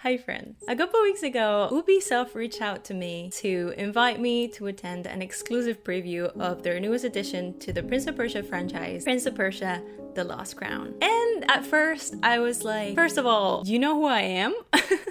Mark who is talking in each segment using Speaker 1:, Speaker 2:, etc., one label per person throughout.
Speaker 1: Hi friends. A couple weeks ago, Ubisoft reached out to me to invite me to attend an exclusive preview of their newest addition to the Prince of Persia franchise, Prince of Persia: The Lost Crown. And at first, I was like, first of all, you know who I am?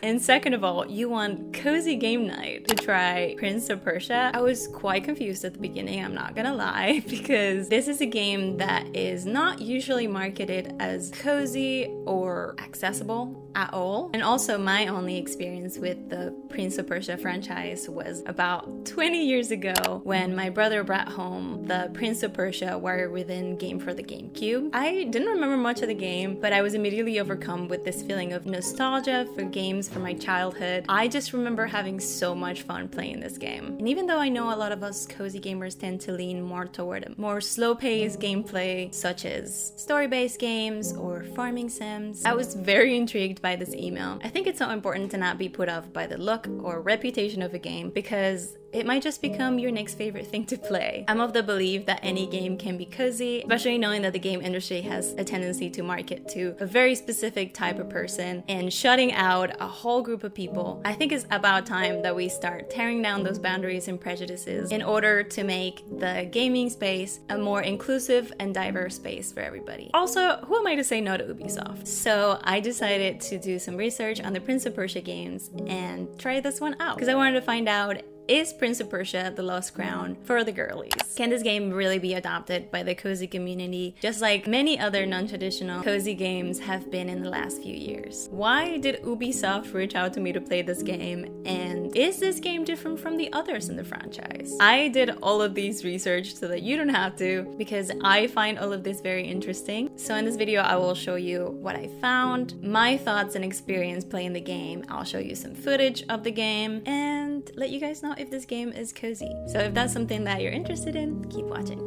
Speaker 1: And second of all, you want cozy game night to try Prince of Persia? I was quite confused at the beginning, I'm not gonna lie, because this is a game that is not usually marketed as cozy or accessible at all. And also my only experience with the Prince of Persia franchise was about 20 years ago when my brother brought home the Prince of Persia Warrior Within game for the GameCube. I didn't remember much of the game, but I was immediately overcome with this feeling of nostalgia for games from my childhood. I just remember having so much fun playing this game. And even though I know a lot of us cozy gamers tend to lean more toward a more slow-paced gameplay, such as story-based games or farming sims, I was very intrigued by this email. I think it's so important to not be put off by the look or reputation of a game, because it might just become your next favorite thing to play. I'm of the belief that any game can be cozy, especially knowing that the game industry has a tendency to market to a very specific type of person and shutting out a whole group of people. I think it's about time that we start tearing down those boundaries and prejudices in order to make the gaming space a more inclusive and diverse space for everybody. Also, who am I to say no to Ubisoft? So I decided to do some research on the Prince of Persia games and try this one out because I wanted to find out, is Prince of Persia: The Lost Crown for the girlies? Can this game really be adopted by the cozy community, just like many other non-traditional cozy games have been in the last few years? Why did Ubisoft reach out to me to play this game, and is this game different from the others in the franchise? I did all of these research so that you don't have to, because I find all of this very interesting. So in this video, I will show you what I found, my thoughts and experience playing the game. I'll show you some footage of the game and let you guys know if this game is cozy. So if that's something that you're interested in, keep watching.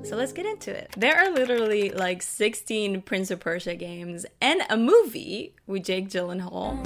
Speaker 1: So let's get into it. There are literally like 16 Prince of Persia games and a movie with Jake Gyllenhaal.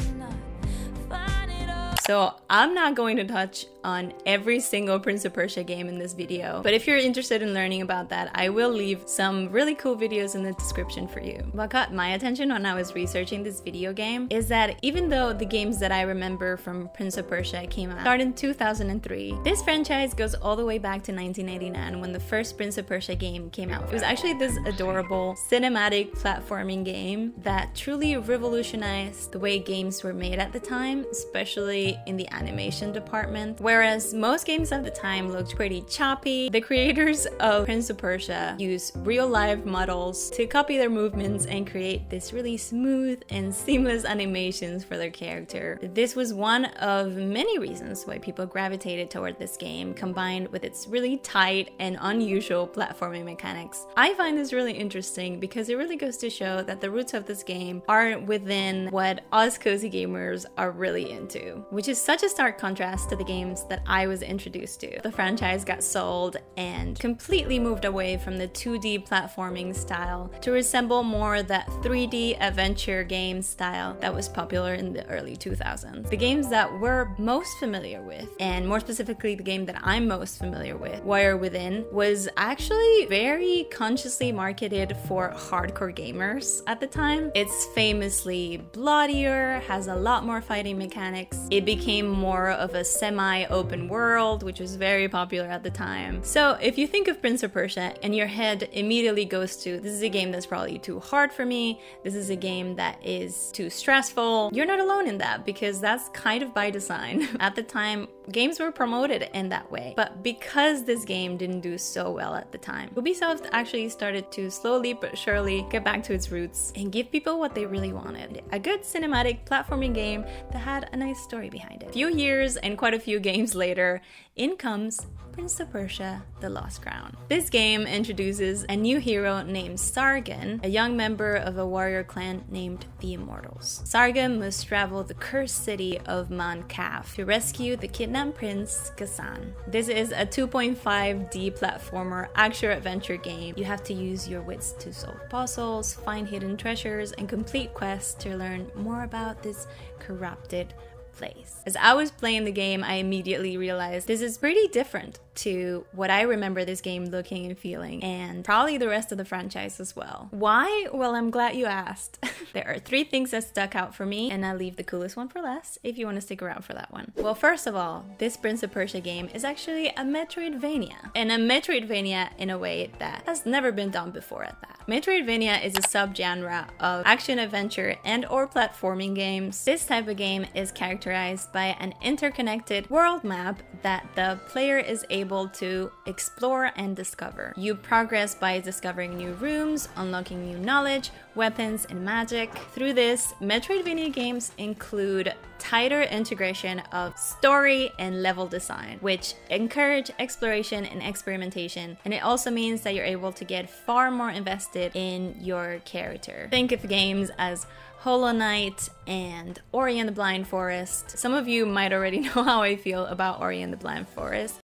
Speaker 1: So I'm not going to touch on every single Prince of Persia game in this video, but if you're interested in learning about that, I will leave some really cool videos in the description for you. What caught my attention when I was researching this video game is that even though the games that I remember from Prince of Persia came out started in 2003, this franchise goes all the way back to 1989 when the first Prince of Persia game came out. It was actually this adorable cinematic platforming game that truly revolutionized the way games were made at the time, especially in the animation department. Whereas most games at the time looked pretty choppy, the creators of Prince of Persia used real-life models to copy their movements and create this really smooth and seamless animations for their character. This was one of many reasons why people gravitated toward this game, combined with its really tight and unusual platforming mechanics. I find this really interesting because it really goes to show that the roots of this game are within what us cozy gamers are really into, which is such a stark contrast to the games that I was introduced to. The franchise got sold and completely moved away from the 2D platforming style to resemble more that 3D adventure game style that was popular in the early 2000s. The games that we're most familiar with, and more specifically the game that I'm most familiar with, Warrior Within, was actually very consciously marketed for hardcore gamers at the time. It's famously bloodier, has a lot more fighting mechanics. It became more of a semi-open world, which was very popular at the time. So if you think of Prince of Persia and your head immediately goes to, this is a game that's probably too hard for me, this is a game that is too stressful, you're not alone in that, because that's kind of by design. At the time, games were promoted in that way. But because this game didn't do so well at the time, Ubisoft actually started to slowly but surely get back to its roots and give people what they really wanted. A good cinematic platforming game that had a nice story behind it. A few years and quite a few games later, in comes Prince of Persia: The Lost Crown. This game introduces a new hero named Sargon, a young member of a warrior clan named the Immortals. Sargon must travel the cursed city of Mount Kaf to rescue the kidnapped prince Ghassan. This is a 2.5D platformer action-adventure game. You have to use your wits to solve puzzles, find hidden treasures, and complete quests to learn more about this corrupted place. As I was playing the game, I immediately realized this is pretty different to what I remember this game looking and feeling, and probably the rest of the franchise as well. Why? Well, I'm glad you asked. There are 3 things that stuck out for me, and I'll leave the coolest one for last if you want to stick around for that one. Well, first of all, this Prince of Persia game is actually a Metroidvania, and a Metroidvania in a way that has never been done before at that. Metroidvania is a subgenre of action-adventure and/or platforming games. This type of game is characterized by an interconnected world map that the player is able to explore and discover. You progress by discovering new rooms, unlocking new knowledge, weapons, and magic. Through this, Metroidvania games include tighter integration of story and level design, which encourage exploration and experimentation, and it also means that you're able to get far more invested in your character. Think of games as Hollow Knight and Ori and the Blind Forest. Some of you might already know how I feel about Ori and the Blind Forest.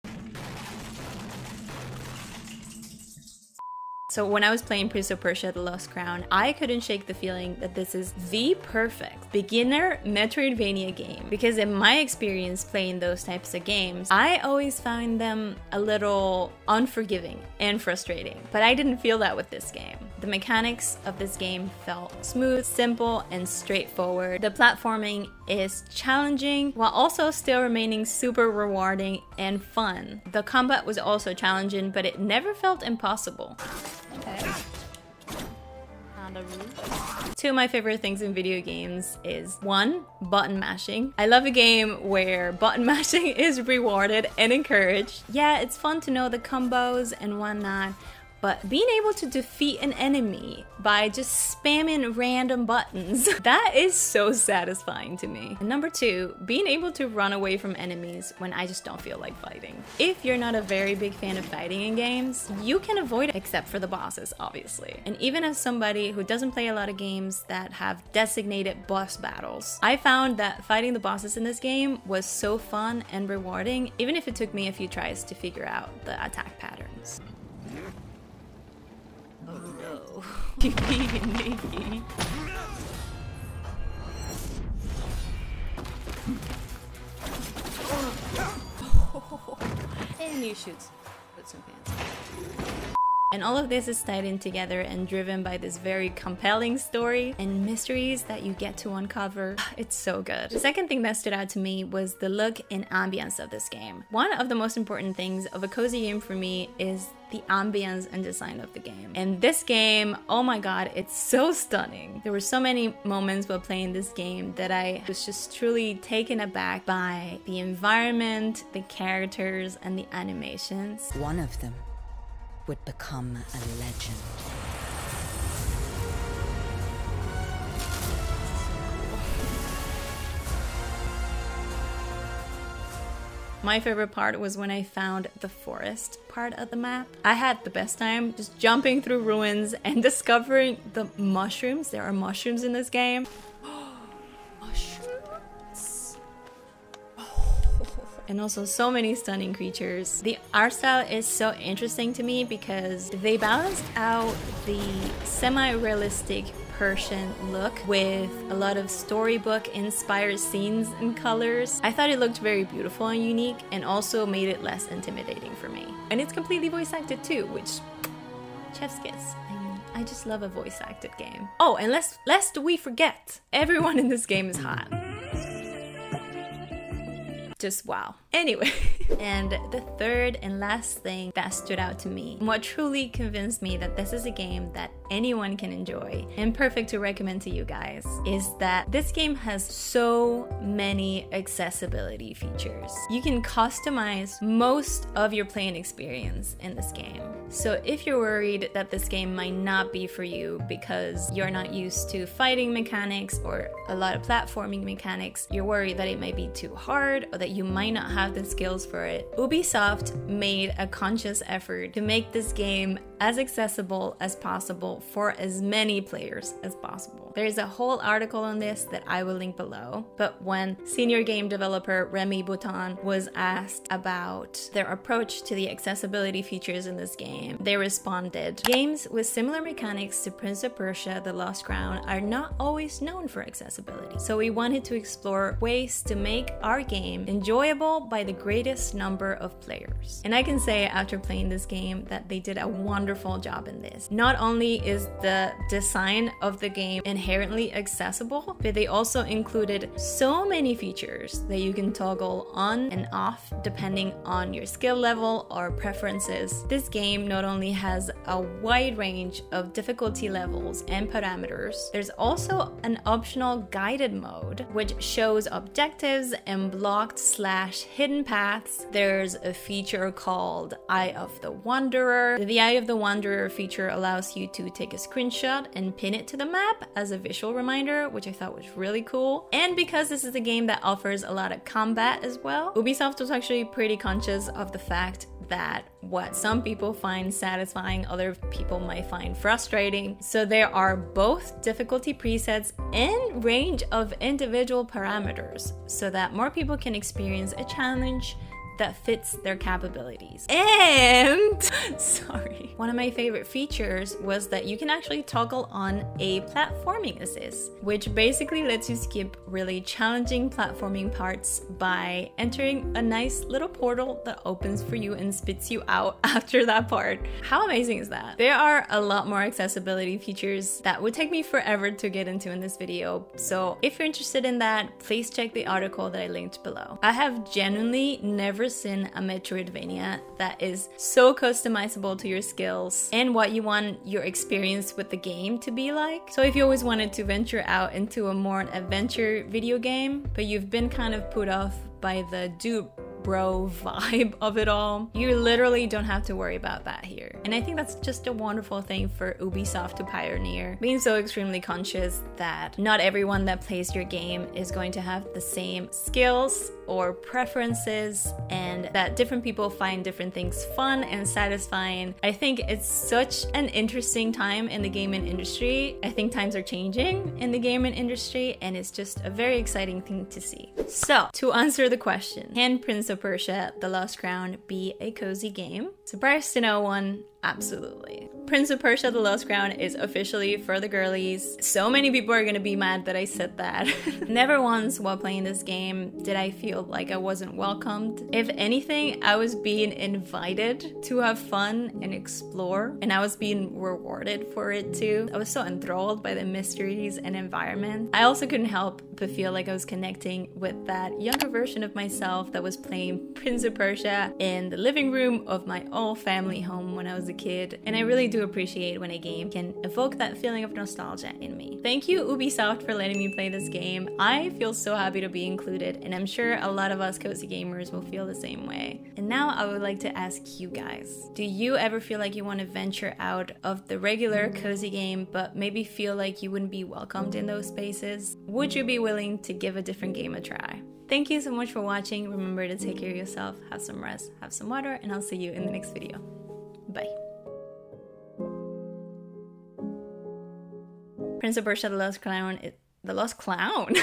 Speaker 1: So when I was playing Prince of Persia: The Lost Crown, I couldn't shake the feeling that this is the perfect beginner Metroidvania game, because in my experience playing those types of games, I always find them a little unforgiving and frustrating, but I didn't feel that with this game. The mechanics of this game felt smooth, simple, and straightforward. The platforming is challenging while also still remaining super rewarding and fun. The combat was also challenging, but it never felt impossible. Okay. Two of my favorite things in video games is 1, button mashing. I love a game where button mashing is rewarded and encouraged. Yeah, it's fun to know the combos and whatnot, but being able to defeat an enemy by just spamming random buttons, that is so satisfying to me. And number 2, being able to run away from enemies when I just don't feel like fighting. If you're not a very big fan of fighting in games, you can avoid it, except for the bosses, obviously. And even as somebody who doesn't play a lot of games that have designated boss battles, I found that fighting the bosses in this game was so fun and rewarding, even if it took me a few tries to figure out the attack patterns. Oh no. Nikki. And you shoot with some pants. And all of this is tied in together and driven by this very compelling story and mysteries that you get to uncover. It's so good. The second thing that stood out to me was the look and ambience of this game. One of the most important things of a cozy game for me is the ambience and design of the game. And this game, oh my god, it's so stunning. There were so many moments while playing this game that I was just truly taken aback by the environment, the characters, and the animations.
Speaker 2: One of them would become a legend.
Speaker 1: My favorite part was when I found the forest part of the map. I had the best time just jumping through ruins and discovering the mushrooms. There are mushrooms in this game. Mushrooms! And also so many stunning creatures. The art style is so interesting to me because they balanced out the semi-realistic Persian look with a lot of storybook inspired scenes and colors. I thought it looked very beautiful and unique, and also made it less intimidating for me. And it's completely voice acted too, which chef's kiss. I mean, I just love a voice acted game. Oh, and lest we forget, everyone in this game is hot. Just wow. Anyway, and the third and last thing that stood out to me, what truly convinced me that this is a game that anyone can enjoy and perfect to recommend to you guys, is that this game has so many accessibility features. You can customize most of your playing experience in this game. So if you're worried that this game might not be for you because you're not used to fighting mechanics or a lot of platforming mechanics, you're worried that it might be too hard or that you might not have the skills for it, Ubisoft made a conscious effort to make this game as accessible as possible for as many players as possible. There's a whole article on this that I will link below, but when senior game developer Remy Bouton was asked about their approach to the accessibility features in this game, they responded, "Games with similar mechanics to Prince of Persia: The Lost Crown are not always known for accessibility, so we wanted to explore ways to make our game enjoyable by the greatest number of players." And I can say after playing this game that they did a wonderful job in this. Not only is the design of the game inherently accessible, but they also included so many features that you can toggle on and off depending on your skill level or preferences. This game not only has a wide range of difficulty levels and parameters, there's also an optional guided mode which shows objectives and blocked/hidden paths. There's a feature called Eye of the Wanderer. The Eye of the Wanderer feature allows you to take a screenshot and pin it to the map as a visual reminder, which I thought was really cool. And because this is a game that offers a lot of combat as well, Ubisoft was actually pretty conscious of the fact that what some people find satisfying, other people might find frustrating. So there are both difficulty presets and range of individual parameters so that more people can experience a challenge that fits their capabilities. And sorry, one of my favorite features was that you can actually toggle on a platforming assist, which basically lets you skip really challenging platforming parts by entering a nice little portal that opens for you and spits you out after that part. How amazing is that? There are a lot more accessibility features that would take me forever to get into in this video, so if you're interested in that, please check the article that I linked below. I have genuinely never seen a Metroidvania that is so customizable to your skills and what you want your experience with the game to be like. So if you always wanted to venture out into a more adventure video game, but you've been kind of put off by the dude bro vibe of it all, you literally don't have to worry about that here. And I think that's just a wonderful thing for Ubisoft to pioneer, being so extremely conscious that not everyone that plays your game is going to have the same skills or preferences, and that different people find different things fun and satisfying. I think it's such an interesting time in the gaming industry. I think times are changing in the gaming industry, and it's just a very exciting thing to see. So, to answer the question, can Prince of Persia: The Lost Crown be a cozy game? Surprise to no one, absolutely. Prince of Persia: The Lost Crown is officially for the girlies. So many people are gonna be mad that I said that. Never once while playing this game did I feel like I wasn't welcomed. If anything, I was being invited to have fun and explore, and I was being rewarded for it too. I was so enthralled by the mysteries and environment. I also couldn't help but feel like I was connecting with that younger version of myself that was playing Prince of Persia in the living room of my old family home when I was a kid, and I really do appreciate when a game can evoke that feeling of nostalgia in me. Thank you, Ubisoft, for letting me play this game. I feel so happy to be included, and I'm sure a lot of us cozy gamers will feel the same way. And now I would like to ask you guys, do you ever feel like you want to venture out of the regular cozy game but maybe feel like you wouldn't be welcomed in those spaces? Would you be willing to give a different game a try? Thank you so much for watching. Remember to take care of yourself, have some rest, have some water, and I'll see you in the next video. Bye. Prince of Persia: The Lost Clown. The Lost Clown?